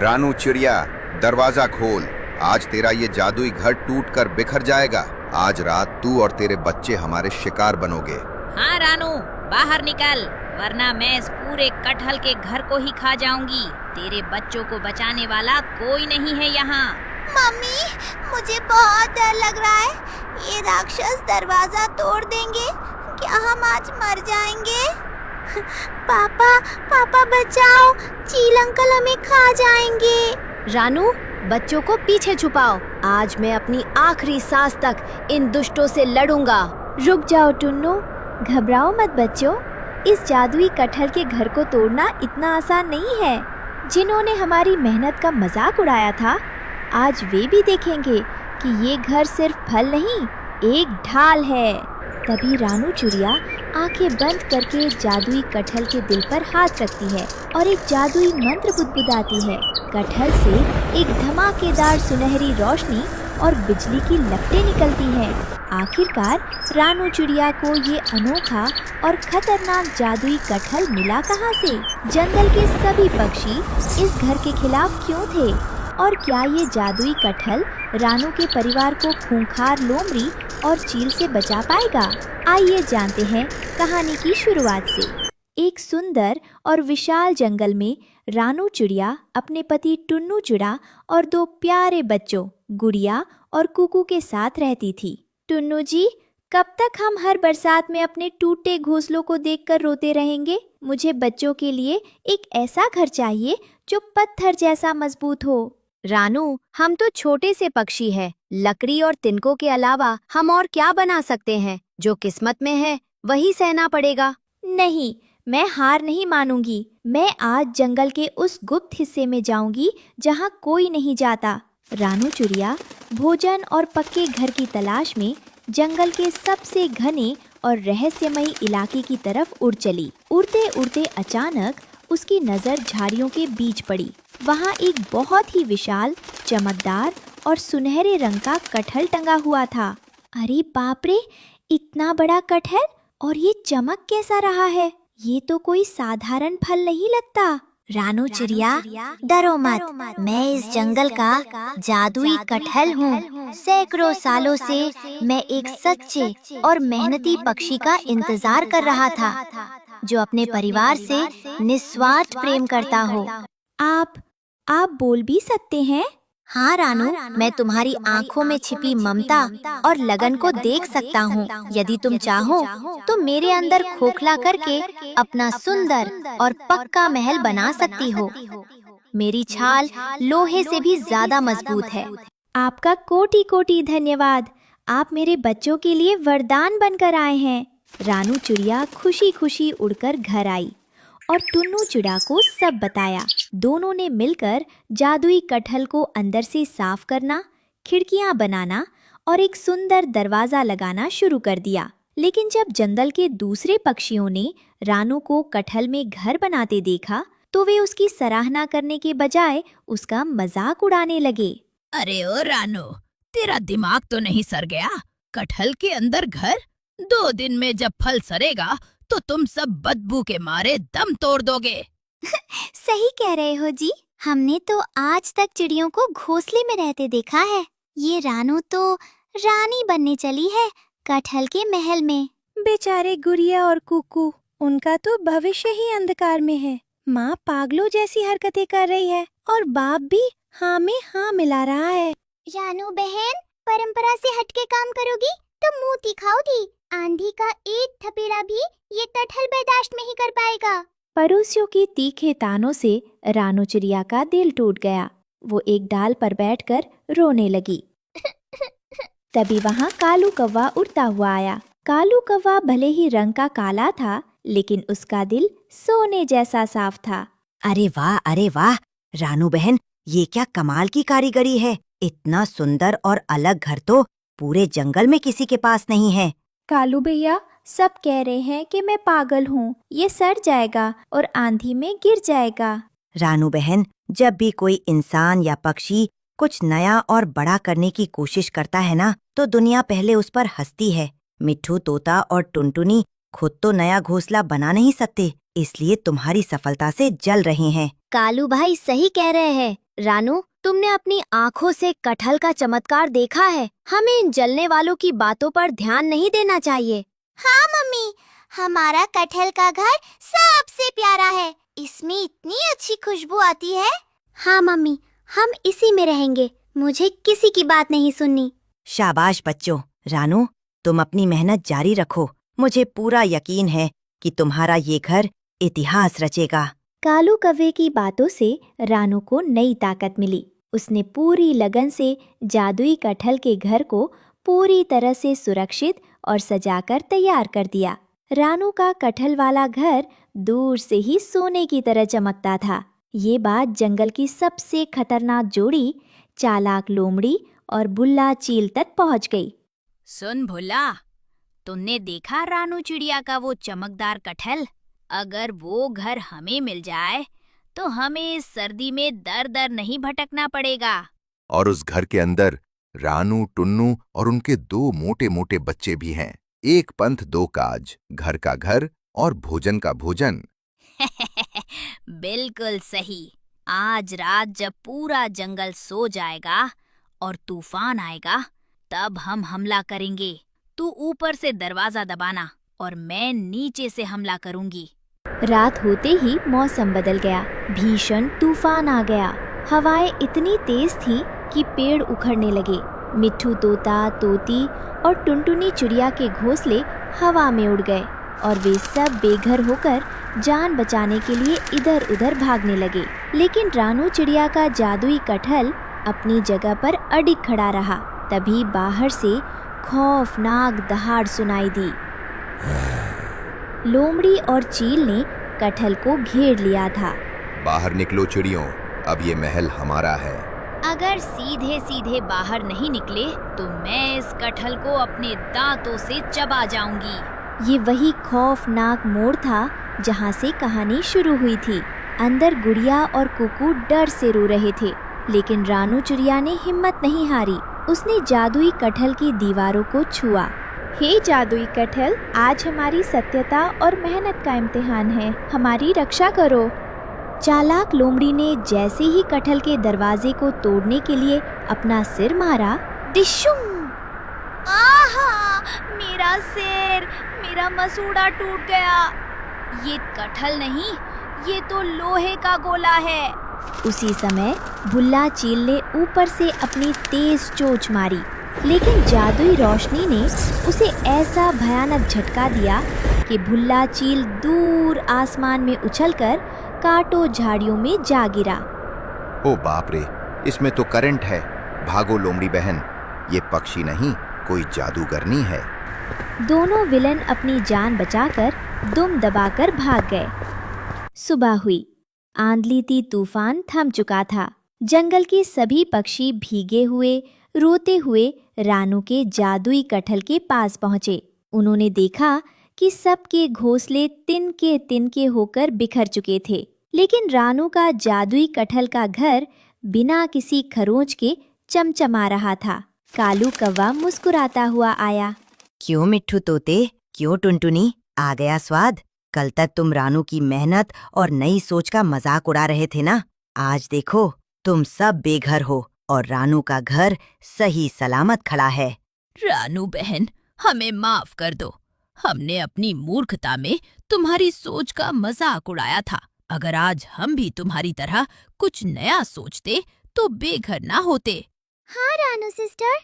रानू चिड़िया, दरवाजा खोल। आज तेरा ये जादुई घर टूट कर बिखर जाएगा। आज रात तू और तेरे बच्चे हमारे शिकार बनोगे। हाँ रानू, बाहर निकल, वरना मैं इस पूरे कटहल के घर को ही खा जाऊंगी। तेरे बच्चों को बचाने वाला कोई नहीं है यहाँ। मम्मी, मुझे बहुत डर लग रहा है। ये राक्षस दरवाजा तोड़ देंगे। क्या हम आज मर जाएंगे? पापा बचाओ, चील अंकल हमें खा जाएंगे। रानू, बच्चों को पीछे छुपाओ। आज मैं अपनी आखिरी सांस तक इन दुष्टों से लड़ूंगा। रुक जाओ टुन्नू, घबराओ मत बच्चों। इस जादुई कटहल के घर को तोड़ना इतना आसान नहीं है। जिन्होंने हमारी मेहनत का मजाक उड़ाया था, आज वे भी देखेंगे कि ये घर सिर्फ फल नहीं, एक ढाल है। तभी रानू चिड़िया आंखें बंद करके जादुई कटहल के दिल पर हाथ रखती है और एक जादुई मंत्र बुदबुदाती है। कटहल से एक धमाकेदार सुनहरी रोशनी और बिजली की लपटें निकलती हैं। आखिरकार रानू चिड़िया को ये अनोखा और खतरनाक जादुई कटहल मिला कहाँ से? जंगल के सभी पक्षी इस घर के खिलाफ क्यों थे? और क्या ये जादुई कटहल रानू के परिवार को खूंखार लोमड़ी और चील से बचा पाएगा? आइए जानते हैं कहानी की शुरुआत से। एक सुंदर और विशाल जंगल में रानू चिड़िया अपने पति टुन्नू चिड़ा और दो प्यारे बच्चों गुड़िया और कुकू के साथ रहती थी। टुन्नू जी, कब तक हम हर बरसात में अपने टूटे घोंसलों को देखकर रोते रहेंगे? मुझे बच्चों के लिए एक ऐसा घर चाहिए जो पत्थर जैसा मजबूत हो। रानू, हम तो छोटे से पक्षी हैं। लकड़ी और तिनकों के अलावा हम और क्या बना सकते हैं? जो किस्मत में है वही सहना पड़ेगा। नहीं, मैं हार नहीं मानूंगी। मैं आज जंगल के उस गुप्त हिस्से में जाऊंगी जहां कोई नहीं जाता। रानू चिड़िया भोजन और पक्के घर की तलाश में जंगल के सबसे घने और रहस्यमयी इलाके की तरफ उड़ चली। उड़ते उड़ते अचानक उसकी नज़र झाड़ियों के बीच पड़ी। वहाँ एक बहुत ही विशाल, चमकदार और सुनहरे रंग का कटहल टंगा हुआ था। अरे बाप रे, इतना बड़ा कटहल, और ये चमक कैसा रहा है? ये तो कोई साधारण फल नहीं लगता। रानू चिड़िया, डरो मत। मैं इस जंगल का जादुई कटहल हूँ। सैकड़ों सालों से मैं एक सच्चे और मेहनती पक्षी का इंतजार कर रहा था, जो अपने परिवार से निस्वार्थ प्रेम करता हो। आप बोल भी सकते हैं? हाँ रानू, मैं तुम्हारी आँखों में छिपी ममता और लगन को देख सकता हूँ। यदि तुम चाहो तो मेरे अंदर खोखला करके अपना सुंदर और पक्का महल बना सकती हो। मेरी छाल लोहे से भी ज्यादा मजबूत है। आपका कोटि कोटि धन्यवाद। आप मेरे बच्चों के लिए वरदान बनकर आए हैं। रानू चिड़िया खुशी खुशी उड़कर घर आई और टुन्नू चिड़ा को सब बताया। दोनों ने मिलकर जादुई कटहल को अंदर से साफ करना, खिड़कियां बनाना और एक सुंदर दरवाजा लगाना शुरू कर दिया। लेकिन जब जंगल के दूसरे पक्षियों ने रानू को कटहल में घर बनाते देखा, तो वे उसकी सराहना करने के बजाय उसका मजाक उड़ाने लगे। अरे ओ रानू, तेरा दिमाग तो नहीं सड़ गया? कटहल के अंदर घर? 2 दिन में जब फल सड़ेगा तो तुम सब बदबू के मारे दम तोड़ दोगे। सही कह रहे हो जी। हमने तो आज तक चिड़ियों को घोंसले में रहते देखा है। ये रानू तो रानी बनने चली है कटहल के महल में। बेचारे गुड़िया और कुकू, उनका तो भविष्य ही अंधकार में है। माँ पागलों जैसी हरकतें कर रही है और बाप भी हाँ में हाँ मिला रहा है। रानू बहन, परंपरा से हटके काम करोगी तो मुंह दिखाओगी। आंधी का एक थपेड़ा भी ये कटहल बर्दाश्त नहीं कर पाएगा। पड़ोसियों की तीखे तानों से रानू चिड़िया का दिल टूट गया। वो एक डाल पर बैठकर रोने लगी। तभी वहाँ कालू कौवा उड़ता हुआ आया। कालू कौवा भले ही रंग का काला था, लेकिन उसका दिल सोने जैसा साफ था। अरे वाह रानू बहन, ये क्या कमाल की कारीगरी है। इतना सुंदर और अलग घर तो पूरे जंगल में किसी के पास नहीं है। कालू भैया, सब कह रहे हैं कि मैं पागल हूँ। ये सड़ जाएगा और आंधी में गिर जाएगा। रानू बहन, जब भी कोई इंसान या पक्षी कुछ नया और बड़ा करने की कोशिश करता है ना, तो दुनिया पहले उस पर हंसती है। मिट्ठू, तोता और टुनटुनी खुद तो नया घोंसला बना नहीं सकते, इसलिए तुम्हारी सफलता से जल रहे हैं। कालू भाई सही कह रहे हैं। रानू, तुमने अपनी आँखों से कटहल का चमत्कार देखा है। हमें इन जलने वालों की बातों पर ध्यान नहीं देना चाहिए। हाँ मम्मी, हमारा कटहल का घर सबसे प्यारा है। इसमें इतनी अच्छी खुशबू आती है। हाँ मम्मी, हम इसी में रहेंगे। मुझे किसी की बात नहीं सुननी। शाबाश बच्चों। रानू, तुम अपनी मेहनत जारी रखो। मुझे पूरा यकीन है कि तुम्हारा ये घर इतिहास रचेगा। कालू कौवे की बातों से रानू को नई ताकत मिली। उसने पूरी लगन से जादुई कटहल के घर को पूरी तरह से सुरक्षित और सजाकर तैयार कर दिया। रानू का कटहल वाला घर दूर से ही सोने की तरह चमकता था। ये बात जंगल की सबसे खतरनाक जोड़ी चालाक लोमड़ी और बुल्ला चील तक पहुंच गई। सुन भुल्ला, तुमने देखा रानू चिड़िया का वो चमकदार कटहल? अगर वो घर हमें मिल जाए तो हमें इस सर्दी में दर दर नहीं भटकना पड़ेगा। और उस घर के अंदर रानू, टुन्नू और उनके 2 मोटे मोटे बच्चे भी हैं। एक पंथ 2 काज, घर का घर और भोजन का भोजन। बिल्कुल सही। आज रात जब पूरा जंगल सो जाएगा और तूफान आएगा, तब हम हमला करेंगे। तू ऊपर से दरवाजा दबाना और मैं नीचे से हमला करूंगी। रात होते ही मौसम बदल गया। भीषण तूफान आ गया। हवाएं इतनी तेज थी कि पेड़ उखड़ने लगे। मिट्ठू तोता, तोती और टुनटुनी चिड़िया के घोंसले हवा में उड़ गए और वे सब बेघर होकर जान बचाने के लिए इधर उधर भागने लगे। लेकिन रानू चिड़िया का जादुई कटहल अपनी जगह पर अडिग खड़ा रहा। तभी बाहर से खौफनाक दहाड़ सुनाई दी। लोमड़ी और चील ने कटहल को घेर लिया था। बाहर निकलो चिड़ियों, अब ये महल हमारा है। अगर सीधे सीधे बाहर नहीं निकले तो मैं इस कटहल को अपने दांतों से चबा जाऊंगी। ये वही खौफनाक मोड़ था जहाँ से कहानी शुरू हुई थी। अंदर गुड़िया और कुकू डर से रो रहे थे, लेकिन रानू चिड़िया ने हिम्मत नहीं हारी। उसने जादुई कटहल की दीवारों को छुआ। हे जादुई कटहल, आज हमारी सत्यता और मेहनत का इम्तिहान है। हमारी रक्षा करो। चालाक लोमड़ी ने जैसे ही कटहल के दरवाजे को तोड़ने के लिए अपना सिर मारा, डिशुम! आहा! मेरा सिर, मेरा मसूड़ा टूट गया। ये कटहल नहीं, ये तो लोहे का गोला है। उसी समय भुल्ला चील ने ऊपर से अपनी तेज चोंच मारी, लेकिन जादुई रोशनी ने उसे ऐसा भयानक झटका दिया कि भुल्ला चील दूर आसमान में उछलकर कांटों झाड़ियों में जा गिरा। ओ बाप रे, इसमें तो करंट है। भागो लोमड़ी बहन, ये पक्षी नहीं, कोई जादूगरनी है। दोनों विलन अपनी जान बचाकर दुम दबाकर भाग गए। सुबह हुई। आंधली तूफान थम चुका था। जंगल के सभी पक्षी भीगे हुए, रोते हुए रानू के जादुई कटहल के पास पहुंचे। उन्होंने देखा कि सबके घोंसले तिनके होकर बिखर चुके थे, लेकिन रानू का जादुई कटहल का घर बिना किसी खरोंच के चमचमा रहा था। कालू कौवा मुस्कुराता हुआ आया। क्यों मिट्ठू तोते, क्यों टुनटुनी, आ गया स्वाद? कल तक तुम रानू की मेहनत और नई सोच का मजाक उड़ा रहे थे ना। आज देखो, तुम सब बेघर हो और रानू का घर सही सलामत खड़ा है। रानू बहन, हमें माफ कर दो। हमने अपनी मूर्खता में तुम्हारी सोच का मजाक उड़ाया था। अगर आज हम भी तुम्हारी तरह कुछ नया सोचते तो बेघर ना होते। हाँ रानू सिस्टर,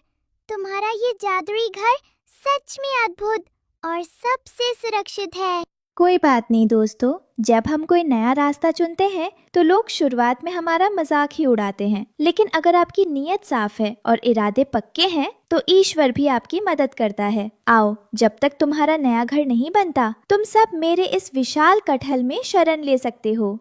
तुम्हारा ये जादुई घर सच में अद्भुत और सबसे सुरक्षित है। कोई बात नहीं दोस्तों, जब हम कोई नया रास्ता चुनते हैं तो लोग शुरुआत में हमारा मजाक ही उड़ाते हैं, लेकिन अगर आपकी नीयत साफ है और इरादे पक्के हैं तो ईश्वर भी आपकी मदद करता है। आओ, जब तक तुम्हारा नया घर नहीं बनता, तुम सब मेरे इस विशाल कटहल में शरण ले सकते हो।